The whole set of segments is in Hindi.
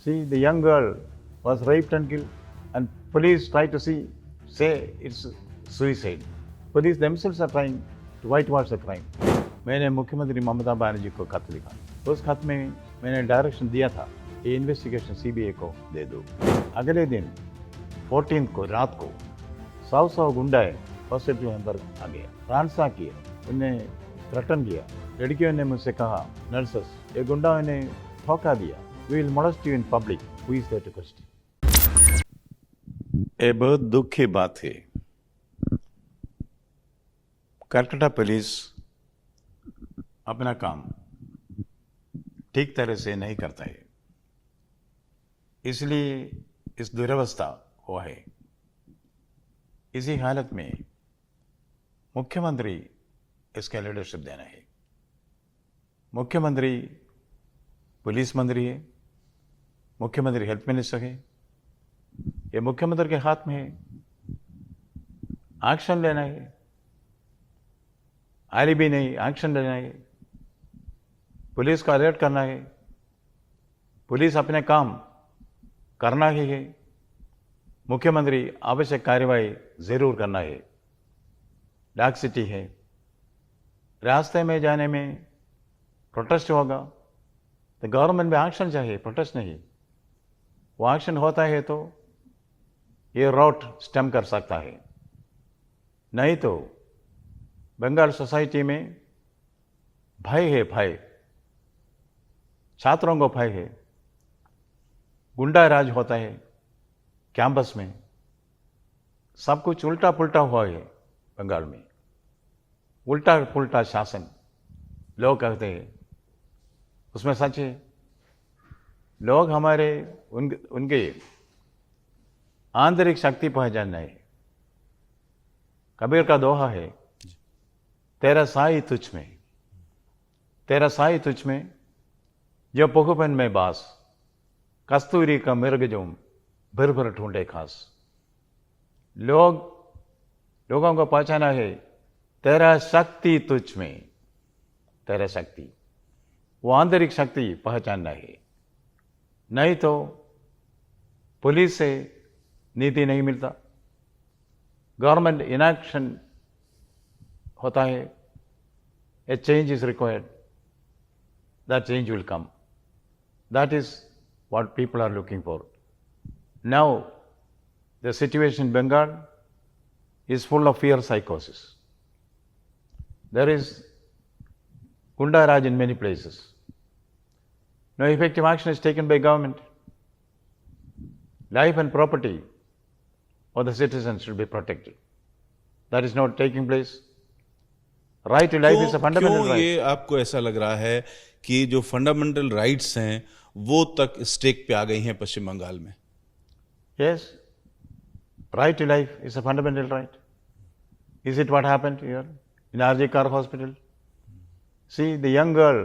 See, the young girl was raped and killed, and police try to say it's suicide. Police themselves are trying to whitewash the crime. मैंने मुख्यमंत्री ममता बनर्जी को खत लिखा। उस खत में मैंने डायरेक्शन दिया था, ये इन्वेस्टिगेशन सीबीआई को दे दो। अगले दिन 14 को रात को 100 गुंडाए हॉस्पिटल में अंदर आ गया, रानसा किया, उन्हें थ्रेटन किया। लड़कियों ने मुझसे कहा, नर्सेस, ये गुंडाओं ने धोखा दिया, we will molest you in public. Who is there to question? ये बहुत दुख की बात है। कलकत्ता पुलिस अपना काम ठीक तरह से नहीं करता है, इसलिए इस दुरवस्था हुआ है। इसी हालत में मुख्यमंत्री इसका लीडरशिप देना है। मुख्यमंत्री पुलिस मंत्री है, मुख्यमंत्री हेल्थ मिनिस्टर है, ये मुख्यमंत्री के हाथ में है। एक्शन लेना है, आलिबी नहीं, एक्शन लेना है। पुलिस को अलर्ट करना है, पुलिस अपने काम करना ही है। मुख्यमंत्री आवश्यक कार्रवाई जरूर करना है। डार्क सिटी है, रास्ते में जाने में प्रोटेस्ट होगा तो गवर्नमेंट में एक्शन चाहिए, प्रोटेस्ट नहीं। वो एक्शन होता है तो ये रोट स्टेम कर सकता है, नहीं तो बंगाल सोसाइटी में भय है, भय, छात्रों को भय है, गुंडा राज होता है कैंपस में, सब कुछ उल्टा पुल्टा हुआ है बंगाल में, उल्टा पुल्टा शासन लोग कहते हैं, उसमें सच है। लोग हमारे उनके आंतरिक शक्ति पहचानना है। कबीर का दोहा है, तेरा साई तुझ में, तेरा साई तुझ में, जो पुखपन में बास, कस्तूरी का मिर्ग जो भर भर ढूंढे खास। लोगों को पहचाना है, तेरा शक्ति तुझ में, तेरा शक्ति, वो आंतरिक शक्ति पहचानना है। नहीं तो पुलिस से नीति नहीं मिलता, गवर्नमेंट इनएक्शन होता है। A change is required, that change will come, that is what people are looking for. Now the situation in Bengal is full of fear psychosis. There is Gunda Raj in many places. No effective action is taken by government. Life and property of the citizens should be protected. That is not taking place. Right to life is a fundamental right. ये आपको ऐसा लग रहा है कि जो फंडामेंटल राइट्स हैं वो तक स्टेक पे आ गई हैं पश्चिम बंगाल में? Yes. Right to life is a fundamental right. Is it what happened here in RJ Kar Hospital? See, the young girl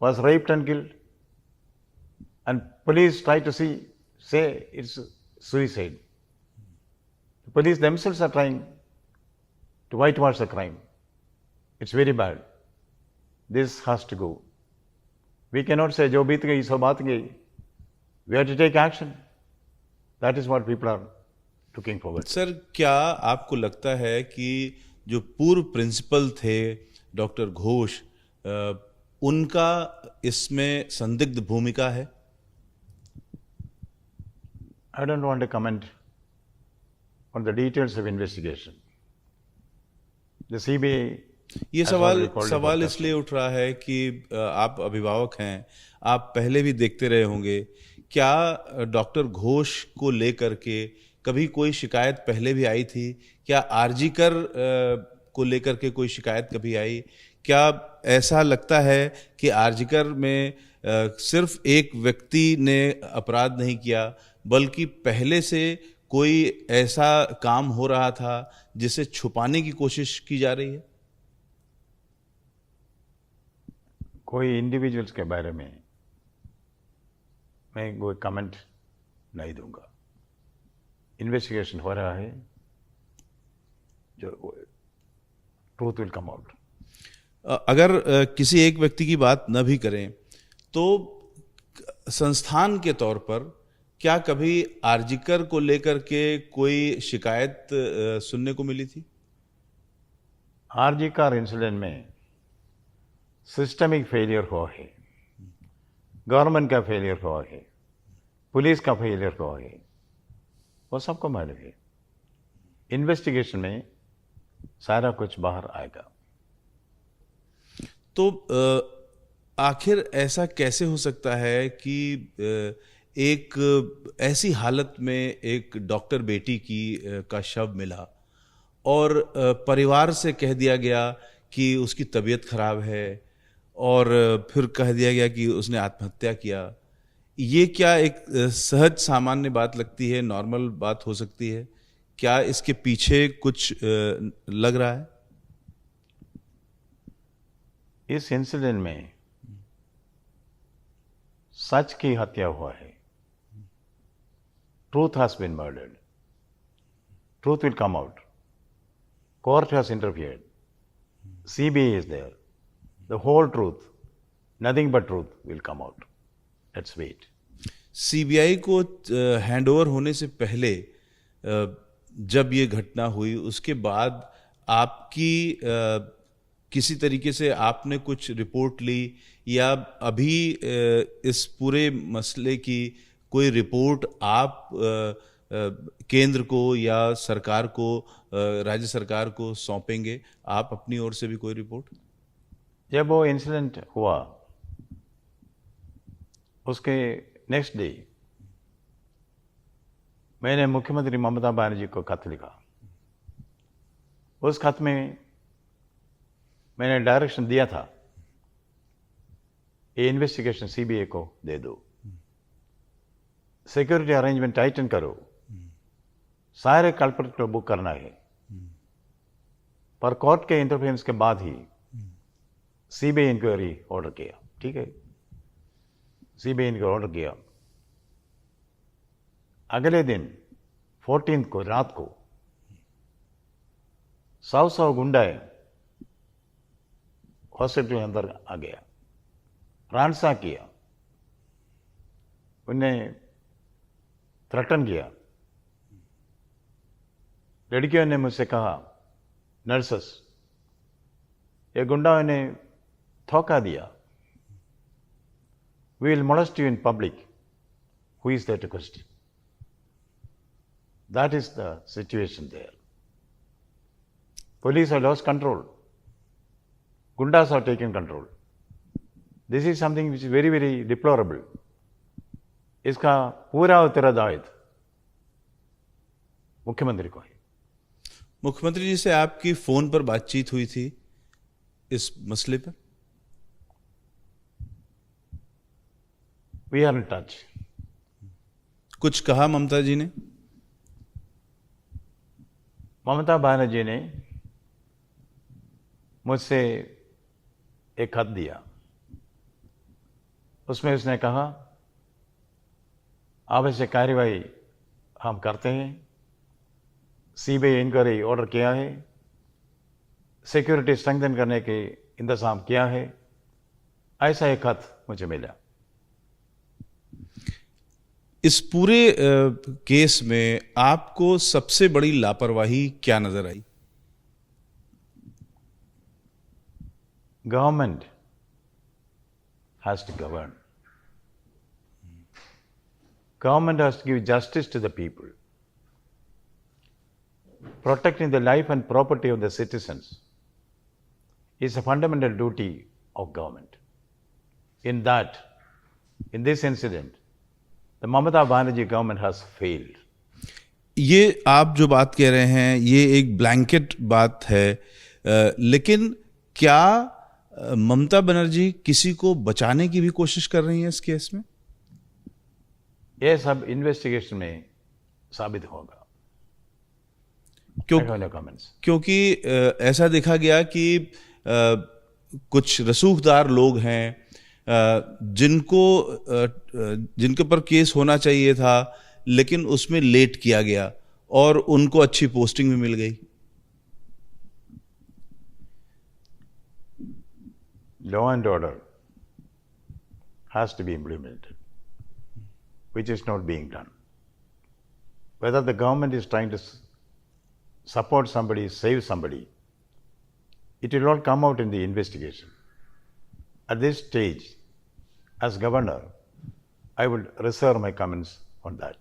was raped and killed, and police tried to say it's suicide. The police themselves are trying to whitewash the crime. It's very bad. This has to go. We cannot say, "Jo beet gayi, so baat gayi." We have to take action. That is what people are looking forward. Sir, क्या आपको लगता है कि जो पूर्व प्रिंसिपल थे डॉक्टर घोष, उनका इसमें संदिग्ध भूमिका है? I don't want to comment on the details of investigation. The CBI ये has already called सवाल for इसलिए उठ रहा है कि आप अभिभावक हैं, आप पहले भी देखते रहे होंगे। क्या डॉक्टर घोष को लेकर के कभी कोई शिकायत पहले भी आई थी? क्या आरजीकर को लेकर के कोई शिकायत कभी आई? क्या ऐसा लगता है कि आरजीकर में सिर्फ एक व्यक्ति ने अपराध नहीं किया, बल्कि पहले से कोई ऐसा काम हो रहा था जिसे छुपाने की कोशिश की जा रही है? कोई इंडिविजुअल्स के बारे में मैं कोई कमेंट नहीं दूंगा। इन्वेस्टिगेशन हो रहा है, जो ट्रूथ विल कम आउट। अगर किसी एक व्यक्ति की बात न भी करें तो संस्थान के तौर पर क्या कभी आरजीकर को लेकर के कोई शिकायत सुनने को मिली थी? आरजी कार इंसिडेंट में सिस्टमिक फेलियर हुआ है, गवर्नमेंट का फेलियर हुआ है, पुलिस का फेलियर हुआ है, वो सबको मालूम है। इन्वेस्टिगेशन में सारा कुछ बाहर आएगा। तो आखिर ऐसा कैसे हो सकता है कि एक ऐसी हालत में एक डॉक्टर बेटी की का शव मिला और परिवार से कह दिया गया कि उसकी तबीयत खराब है और फिर कह दिया गया कि उसने आत्महत्या किया। ये क्या एक सहज सामान्य बात लगती है, नॉर्मल बात हो सकती है? क्या इसके पीछे कुछ लग रहा है? इस इंसिडेंट में सच की हत्या हुआ है। Truth has been murdered, truth will come out, court has interfered, CBI is there, the whole truth, nothing but truth will come out. Let's wait. CBI को हैंडओवर होने से पहले जब ये घटना हुई उसके बाद आपकी किसी तरीके से आपने कुछ रिपोर्ट ली या अभी इस पूरे मसले की कोई रिपोर्ट आप केंद्र को या सरकार को, राज्य सरकार को सौंपेंगे? आप अपनी ओर से भी कोई रिपोर्ट? जब वो इंसिडेंट हुआ उसके नेक्स्ट डे मैंने मुख्यमंत्री ममता बनर्जी को खत लिखा। उस खत में मैंने डायरेक्शन दिया था, ये इन्वेस्टिगेशन सीबीआई को दे दो, सिक्योरिटी अरेंजमेंट टाइटन करो, सारे कल्प्रिट को बुक करना है। पर कोर्ट के इंटरफेरेंस के बाद ही सीबीआई इंक्वायरी ऑर्डर किया। ठीक है, सीबीआई इंक्वायरी ऑर्डर किया। अगले दिन 14 को रात को 100 गुंडा हॉस्पिटल के अंदर आ गया, रानसा किया, उन्हें थ्रेटन किया। लड़कियों ने मुझसे कहा, नर्सेस, ये गुंडाओं ने धोखा दिया, we will molest you in public, who is there to question? That is the situation there. Police have lost control. Gundas have taken control. This is something which is very, very deplorable. इसका पूरा उत्तरदायित्व मुख्यमंत्री को है। मुख्यमंत्री जी से आपकी फोन पर बातचीत हुई थी इस मसले पर? We are in touch. कुछ कहा ममता जी ने? ममता बनर्जी ने मुझसे एक खत दिया। उसमें उसने कहा, आवश्यक कार्यवाही हम करते हैं, सीबीआई इंक्वायरी ऑर्डर किया है, सिक्योरिटी स्ट्रेंथन करने के इंतजाम किया है। ऐसा एक खत मुझे मिला। इस पूरे केस में आपको सबसे बड़ी लापरवाही क्या नजर आई? Government has to govern, government has to give justice to the people, protecting the life and property of the citizens is a fundamental duty of government. In this incident, the Mamata Banerjee government has failed. ये आप जो बात कह रहे हैं ये एक ब्लैंकेट बात है, लेकिन क्या ममता बनर्जी किसी को बचाने की भी कोशिश कर रही हैं इस केस में? ये सब इन्वेस्टिगेशन में साबित होगा। क्योंकि ऐसा देखा गया कि कुछ रसूखदार लोग हैं जिनके पर केस होना चाहिए था लेकिन उसमें लेट किया गया और उनको अच्छी पोस्टिंग भी मिल गई। Law and order has to be implemented. which is not being done. Whether the government is trying to support somebody, save somebody, it will all come out in the investigation. At this stage, as governor, I would reserve my comments on that.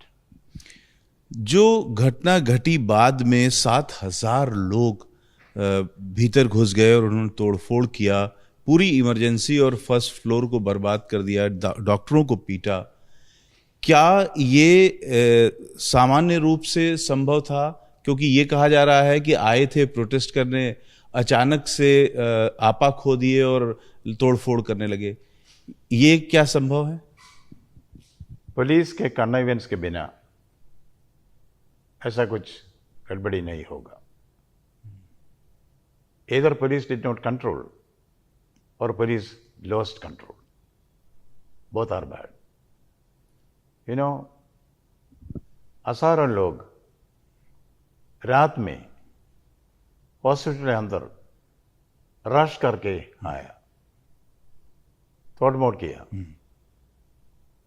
जो घटना घटी बाद में 7,000 लोग भीतर घुस गए और उन्होंने तोड़फोड़ किया, पूरी इमरजेंसी और फर्स्ट फ्लोर को बर्बाद कर दिया, डॉक्टरों को पीटा, क्या ये सामान्य रूप से संभव था? क्योंकि ये कहा जा रहा है कि आए थे प्रोटेस्ट करने, अचानक से आपा खो दिए और तोड़फोड़ करने लगे, ये क्या संभव है? पुलिस के कन्नाइवेंस के बिना ऐसा कुछ गड़बड़ी नहीं होगा. Either police did not control or police lost control. Both are bad. You know, हजारों लोग रात में हॉस्पिटल के अंदर रश करके आया, तोड़मोड़ किया.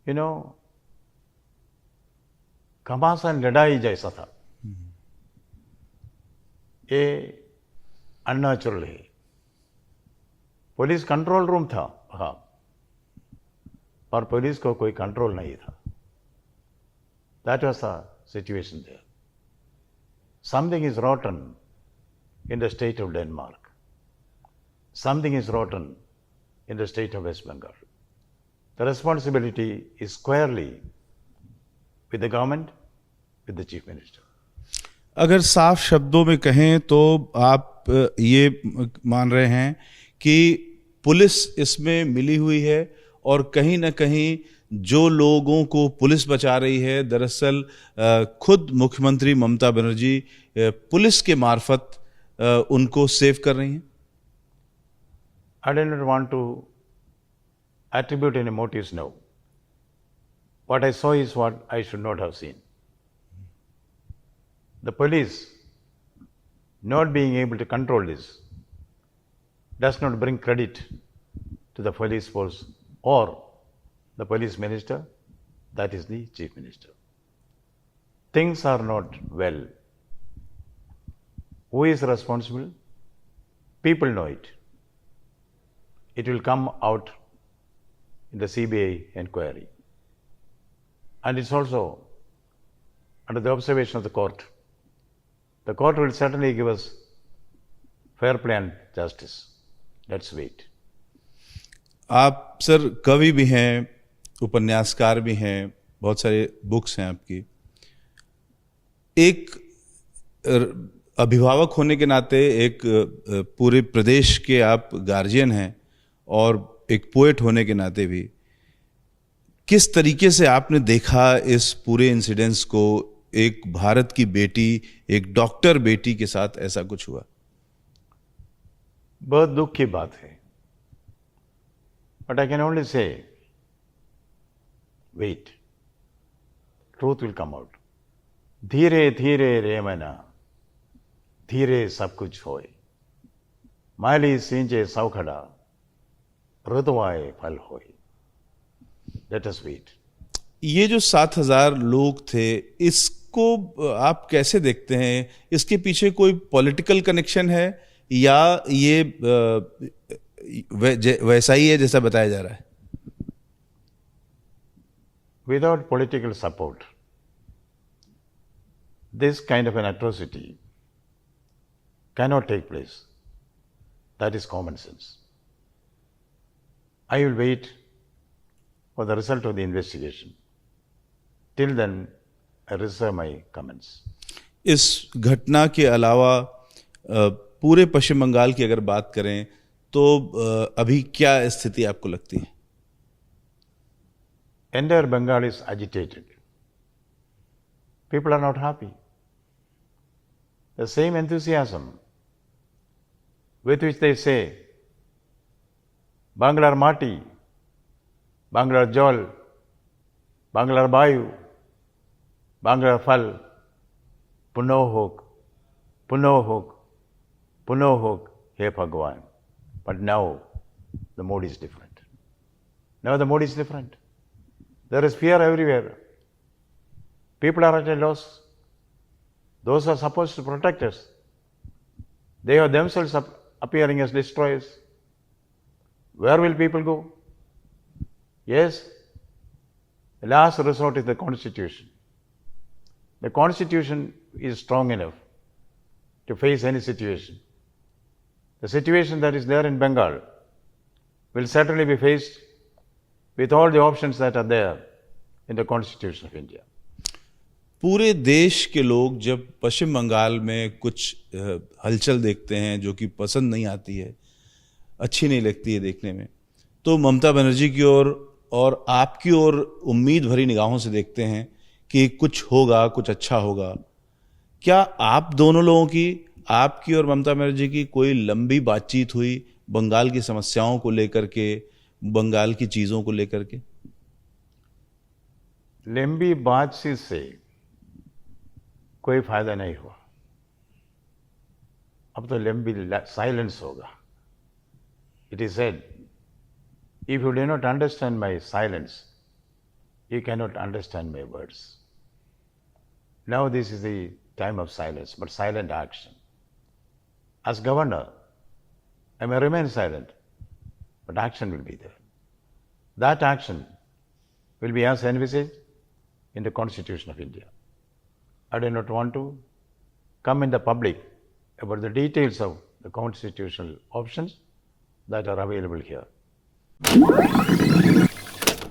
You know, घमासान लड़ाई जैसा था. ये अननेचुरल है. पुलिस कंट्रोल रूम था, हाँ, और पुलिस को कोई कंट्रोल नहीं था. That was the situation there. Something is rotten in the state of Denmark. Something is rotten in the state of West Bengal. The responsibility is squarely with the government, with the chief minister. अगर साफ शब्दों में कहें तो आप ये मान रहे हैं कि पुलिस इसमें मिली हुई है और कहीं ना कहीं जो लोगों को पुलिस बचा रही है, दरअसल खुद मुख्यमंत्री ममता बनर्जी पुलिस के मार्फत उनको सेव कर रही हैं. I do not want to attribute any motives now. What I saw is what I should not have seen. The police not being able to control this does not bring credit to the police force or the police minister, that is the chief minister. Things are not well. Who is responsible? People know it. It will come out in the CBI inquiry. And it's also under the observation of the court. The court will certainly give us fair play and justice. Let's wait. आप सर कवि भी हैं, उपन्यासकार भी हैं, बहुत सारे बुक्स हैं आपकी. एक अभिभावक होने के नाते, एक पूरे प्रदेश के आप गार्जियन हैं और एक पोएट होने के नाते भी, किस तरीके से आपने देखा इस पूरे इंसिडेंस को? एक भारत की बेटी, एक डॉक्टर बेटी के साथ ऐसा कुछ हुआ. बहुत दुख की बात है. But I can only say wait, truth will come out. धीरे धीरे रे मना, धीरे सब कुछ होए, माली सींचे सौखड़ा, ऋतुआए फल होए. Let us wait. ये जो 7,000 लोग थे, इसको आप कैसे देखते हैं? इसके पीछे कोई पॉलिटिकल कनेक्शन है या ये वैसा ही है जैसा बताया जा रहा है? Without political support, this kind of an atrocity cannot take place. That is common sense. I will wait for the result of the investigation. Till then, I reserve my comments. इस घटना के अलावा पूरे पश्चिम बंगाल की अगर बात करें तो अभी क्या स्थिति आपको लगती है? Entire Bengal is agitated. People are not happy. The same enthusiasm with which they say, Banglar Mati, Banglar Jol, Banglar Bayu, Banglar Fal, Punohok, Punohok, Punohok, Hey Bhagwan. But now the mood is different. Now the mood is different. There is fear everywhere. People are at a loss. Those are supposed to protect us. They are themselves appearing as destroyers. Where will people go? Yes, the last resort is the Constitution. The Constitution is strong enough to face any situation. The situation that is there in Bengal will certainly be faced with all the options that are there in the Constitution of India. पूरे देश के लोग जब पश्चिम बंगाल में कुछ हलचल देखते हैं जो कि पसंद नहीं आती है, अच्छी नहीं लगती है देखने में, तो ममता बनर्जी की ओर और आपकी ओर उम्मीद भरी निगाहों से देखते हैं कि कुछ होगा, कुछ अच्छा होगा। क्या आप दोनों लोगों की, आपकी और ममता बनर्जी की कोई लंबी बातचीत हुई बंगाल की समस्याओं को लेकर के, बंगाल की चीज़ों को लेकर के? लंबी बातचीत से कोई फायदा नहीं हुआ। अब तो लंबी साइलेंस होगा। It is said, if you do not understand my silence, you cannot understand my words. Now this is the time of silence, but silent action. As governor, I may remain silent, but action will be there. That action will be as envisaged in the Constitution of India. I do not want to come in the public about the details of the constitutional options that are available here.